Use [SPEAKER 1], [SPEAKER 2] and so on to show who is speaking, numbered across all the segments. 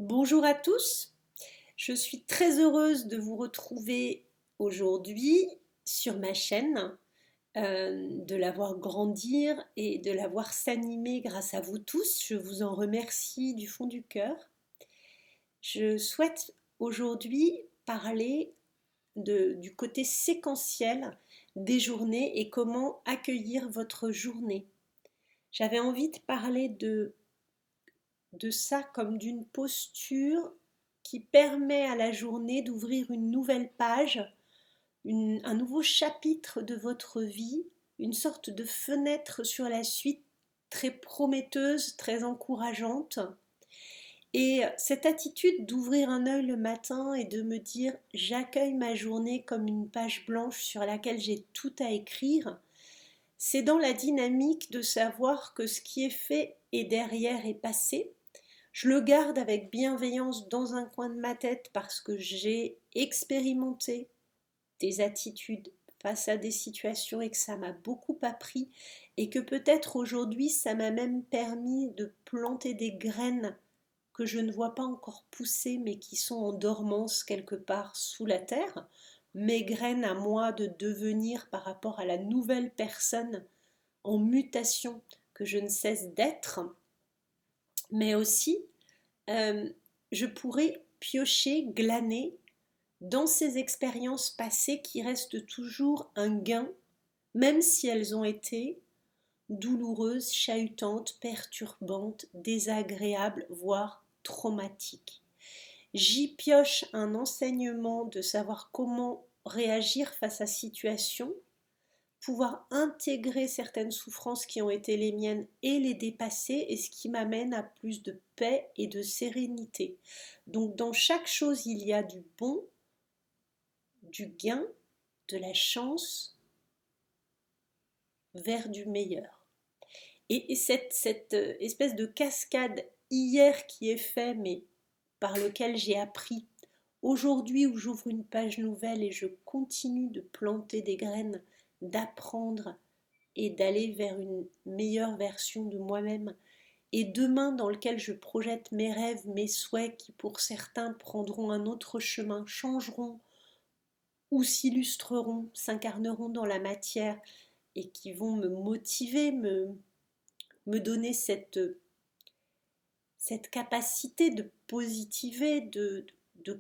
[SPEAKER 1] Bonjour à tous, je suis très heureuse de vous retrouver aujourd'hui sur ma chaîne, de la voir grandir et de la voir s'animer grâce à vous tous. Je vous en remercie du fond du cœur. Je souhaite aujourd'hui parler du côté séquentiel des journées et comment accueillir votre journée. J'avais envie de parler de ça comme d'une posture qui permet à la journée d'ouvrir une nouvelle page, un nouveau chapitre de votre vie, une sorte de fenêtre sur la suite très prometteuse, très encourageante. Et cette attitude d'ouvrir un œil le matin et de me dire j'accueille ma journée comme une page blanche sur laquelle j'ai tout à écrire, c'est dans la dynamique de savoir que ce qui est fait est derrière et passé. Je le garde avec bienveillance dans un coin de ma tête parce que j'ai expérimenté des attitudes face à des situations et que ça m'a beaucoup appris et que peut-être aujourd'hui ça m'a même permis de planter des graines que je ne vois pas encore pousser mais qui sont en dormance quelque part sous la terre, mes graines à moi de devenir par rapport à la nouvelle personne en mutation que je ne cesse d'être, mais aussi euh, je pourrais piocher, glaner dans ces expériences passées qui restent toujours un gain, même si elles ont été douloureuses, chahutantes, perturbantes, désagréables, voire traumatiques. J'y pioche un enseignement de savoir comment réagir face à situation, pouvoir intégrer certaines souffrances qui ont été les miennes et les dépasser, et ce qui m'amène à plus de paix et de sérénité. Donc dans chaque chose, il y a du bon, du gain, de la chance vers du meilleur. Et cette espèce de cascade hier qui est fait, mais par lequel j'ai appris, aujourd'hui où j'ouvre une page nouvelle et je continue de planter des graines, d'apprendre et d'aller vers une meilleure version de moi-même. Et demain dans lequel je projette mes rêves, mes souhaits qui pour certains prendront un autre chemin, changeront ou s'illustreront, s'incarneront dans la matière et qui vont me motiver, me donner cette capacité de positiver, de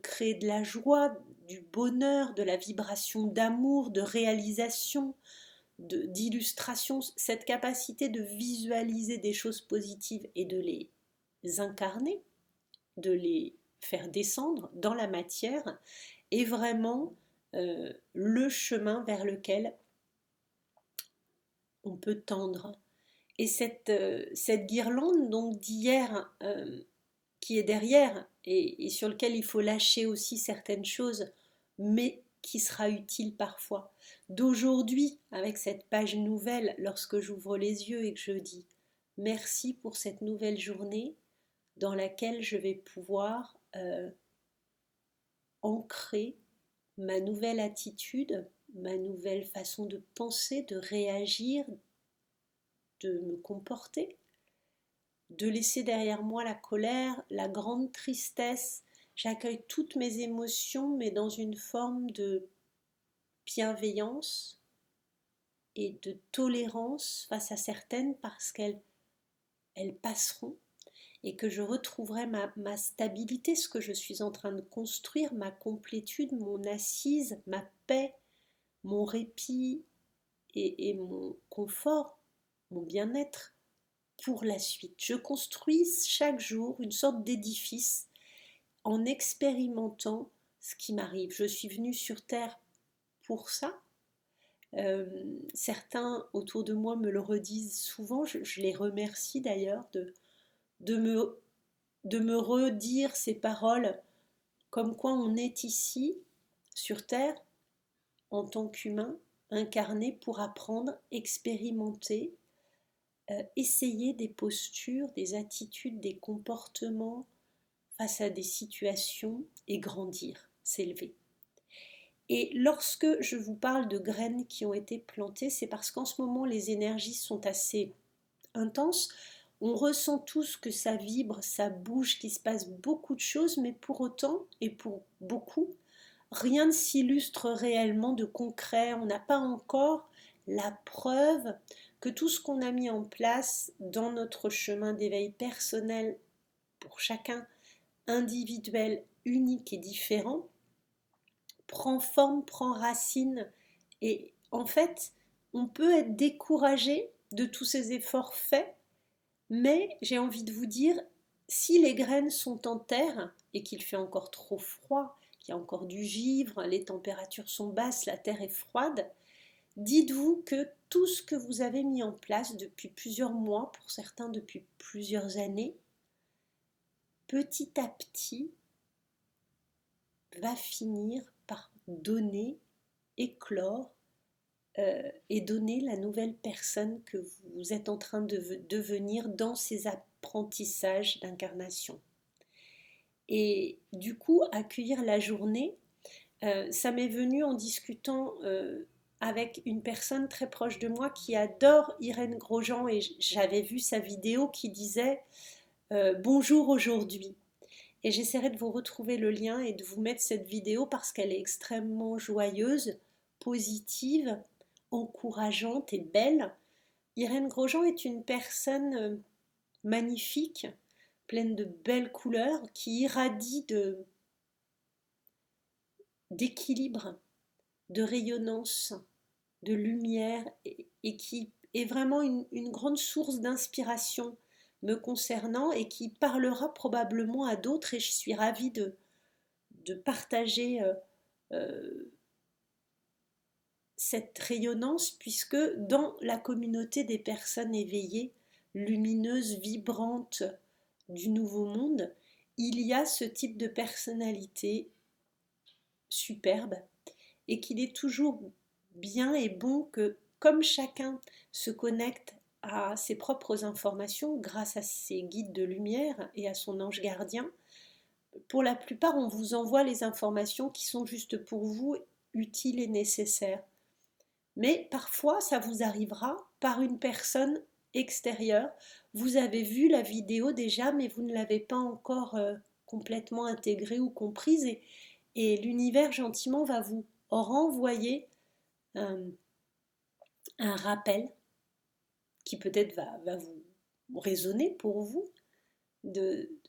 [SPEAKER 1] créer de la joie, du bonheur, de la vibration d'amour, de réalisation, d'illustration, cette capacité de visualiser des choses positives et de les incarner, de les faire descendre dans la matière, est vraiment le chemin vers lequel on peut tendre. Et cette guirlande donc d'hier qui est derrière et sur lequel il faut lâcher aussi certaines choses, mais qui sera utile parfois. D'aujourd'hui, avec cette page nouvelle, lorsque j'ouvre les yeux et que je dis merci pour cette nouvelle journée dans laquelle je vais pouvoir ancrer ma nouvelle attitude, ma nouvelle façon de penser, de réagir, de me comporter, de laisser derrière moi la colère, la grande tristesse. J'accueille toutes mes émotions, mais dans une forme de bienveillance et de tolérance face à certaines parce qu'elles passeront et que je retrouverai ma stabilité, ce que je suis en train de construire, ma complétude, mon assise, ma paix, mon répit et mon confort, mon bien-être pour la suite. Je construis chaque jour une sorte d'édifice en expérimentant ce qui m'arrive. Je suis venue sur Terre pour ça. Certains autour de moi me le redisent souvent, je les remercie d'ailleurs de, me, de me redire ces paroles comme quoi on est ici sur Terre en tant qu'humain, incarné pour apprendre, expérimenter, essayer des postures, des attitudes, des comportements face à des situations et grandir, s'élever. Et lorsque je vous parle de graines qui ont été plantées, c'est parce qu'en ce moment les énergies sont assez intenses. On ressent tous que ça vibre, ça bouge, qu'il se passe beaucoup de choses, mais pour autant, et pour beaucoup, rien ne s'illustre réellement de concret. On n'a pas encore la preuve que tout ce qu'on a mis en place dans notre chemin d'éveil personnel, pour chacun individuel, unique et différent, prend forme, prend racine. Et en fait, on peut être découragé de tous ces efforts faits, mais j'ai envie de vous dire, si les graines sont en terre et qu'il fait encore trop froid, qu'il y a encore du givre, les températures sont basses, la terre est froide, dites-vous que tout ce que vous avez mis en place depuis plusieurs mois, pour certains depuis plusieurs années, petit à petit, va finir par donner, éclore et donner la nouvelle personne que vous êtes en train de devenir dans ces apprentissages d'incarnation. Et du coup, accueillir la journée, ça m'est venu en discutant avec une personne très proche de moi qui adore Irène Grosjean, et j'avais vu sa vidéo qui disait bonjour aujourd'hui. Et j'essaierai de vous retrouver le lien et de vous mettre cette vidéo parce qu'elle est extrêmement joyeuse, positive, encourageante et belle. Irène Grosjean est une personne magnifique, pleine de belles couleurs, qui irradie d'équilibre, de rayonnance, de lumière et qui est vraiment une grande source d'inspiration me concernant et qui parlera probablement à d'autres, et je suis ravie de partager cette rayonnance, puisque dans la communauté des personnes éveillées, lumineuses, vibrantes du nouveau monde, il y a ce type de personnalité superbe, et qu'il est toujours bien et bon que, comme chacun se connecte à ses propres informations grâce à ses guides de lumière et à son ange gardien, pour la plupart, on vous envoie les informations qui sont juste pour vous, utiles et nécessaires. Mais parfois, ça vous arrivera par une personne extérieure. Vous avez vu la vidéo déjà, mais vous ne l'avez pas encore complètement intégrée ou comprise. Et l'univers gentiment va vous renvoyer un rappel qui peut-être va vous résonner pour vous,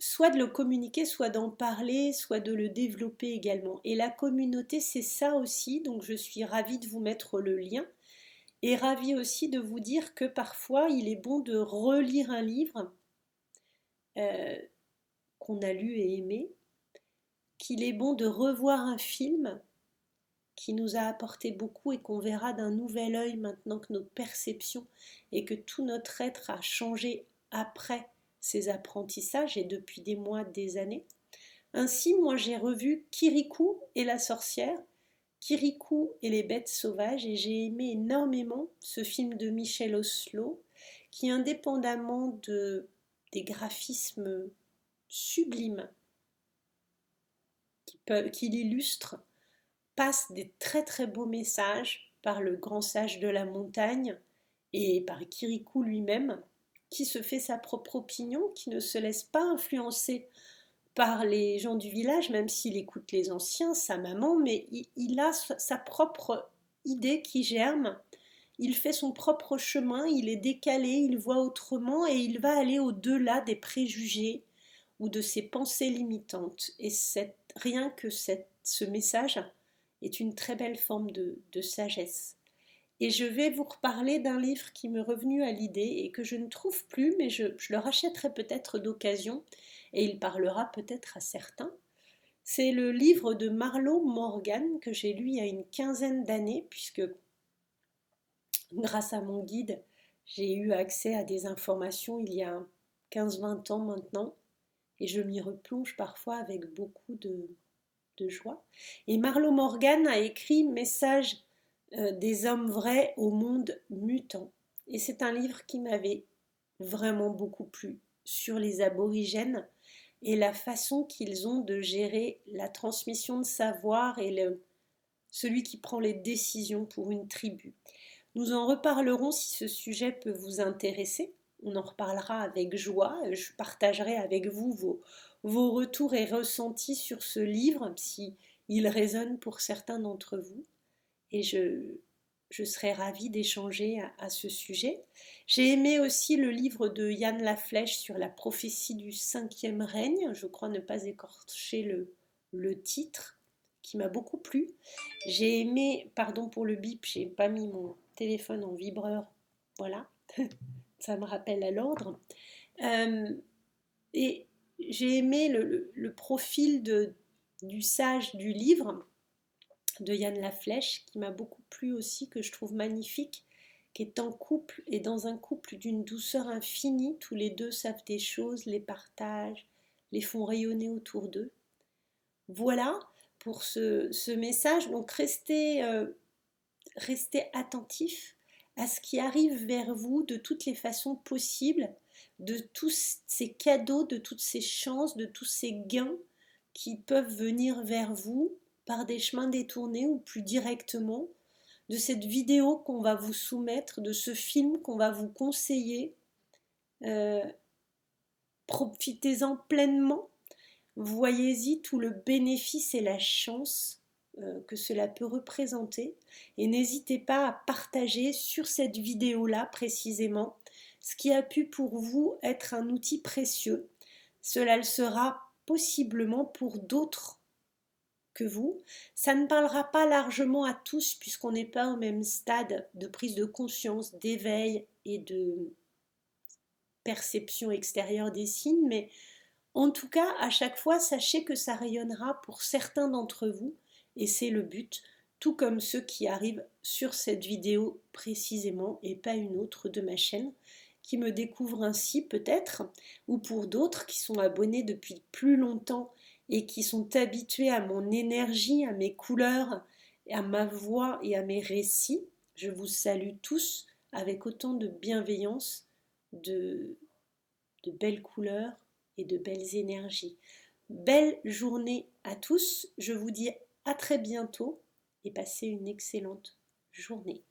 [SPEAKER 1] soit de le communiquer, soit d'en parler, soit de le développer également. Et la communauté, c'est ça aussi, donc je suis ravie de vous mettre le lien, et ravie aussi de vous dire que parfois, il est bon de relire un livre qu'on a lu et aimé, qu'il est bon de revoir un film qui nous a apporté beaucoup et qu'on verra d'un nouvel œil maintenant que notre perception et que tout notre être a changé après ces apprentissages et depuis des mois, des années. Ainsi, moi j'ai revu Kirikou et la sorcière, Kirikou et les bêtes sauvages, et j'ai aimé énormément ce film de Michel Oslo qui, indépendamment des graphismes sublimes qui l'illustrent, passe des très très beaux messages par le grand sage de la montagne et par Kirikou lui-même, qui se fait sa propre opinion, qui ne se laisse pas influencer par les gens du village, même s'il écoute les anciens, sa maman, mais il a sa propre idée qui germe, il fait son propre chemin, il est décalé, il voit autrement et il va aller au-delà des préjugés ou de ses pensées limitantes. Et rien que ce message est une très belle forme de sagesse. Et je vais vous reparler d'un livre qui m'est revenu à l'idée et que je ne trouve plus, mais je le rachèterai peut-être d'occasion et il parlera peut-être à certains. C'est le livre de Marlo Morgan que j'ai lu il y a une quinzaine d'années, puisque grâce à mon guide, j'ai eu accès à des informations il y a 15-20 ans maintenant, et je m'y replonge parfois avec beaucoup de joie. Et Marlo Morgan a écrit Message des hommes vrais au monde mutant. Et c'est un livre qui m'avait vraiment beaucoup plu sur les aborigènes et la façon qu'ils ont de gérer la transmission de savoir et celui qui prend les décisions pour une tribu. Nous en reparlerons si ce sujet peut vous intéresser. on en reparlera avec joie. Je partagerai avec vous vos retours et ressentis sur ce livre, si il résonne pour certains d'entre vous. Et je serais ravie d'échanger à ce sujet. J'ai aimé aussi le livre de Yann Laflèche sur la prophétie du cinquième règne. Je crois ne pas écorcher le titre, qui m'a beaucoup plu. J'ai aimé, pardon pour le bip, j'ai pas mis mon téléphone en vibreur. Voilà, ça me rappelle à l'ordre. Euh, et j'ai aimé le profil du sage du livre de Yann Laflèche, qui m'a beaucoup plu aussi, que je trouve magnifique, qui est en couple et dans un couple d'une douceur infinie. Tous les deux savent des choses, les partagent, les font rayonner autour d'eux. Voilà pour ce message. Donc restez attentifs à ce qui arrive vers vous de toutes les façons possibles, de tous ces cadeaux, de toutes ces chances, de tous ces gains qui peuvent venir vers vous par des chemins détournés ou plus directement, de cette vidéo qu'on va vous soumettre, de ce film qu'on va vous conseiller. Euh, Profitez-en pleinement, voyez-y tout le bénéfice et la chance que cela peut représenter, et n'hésitez pas à partager sur cette vidéo-là précisément ce qui a pu pour vous être un outil précieux. Cela le sera possiblement pour d'autres que vous. Ça ne parlera pas largement à tous puisqu'on n'est pas au même stade de prise de conscience, d'éveil et de perception extérieure des signes, mais en tout cas, à chaque fois, sachez que ça rayonnera pour certains d'entre vous, et c'est le but, tout comme ceux qui arrivent sur cette vidéo précisément et pas une autre de ma chaîne, qui me découvrent ainsi peut-être, ou pour d'autres qui sont abonnés depuis plus longtemps et qui sont habitués à mon énergie, à mes couleurs, à ma voix et à mes récits. Je vous salue tous avec autant de bienveillance, de belles couleurs et de belles énergies. Belle journée à tous, je vous dis à très bientôt et passez une excellente journée.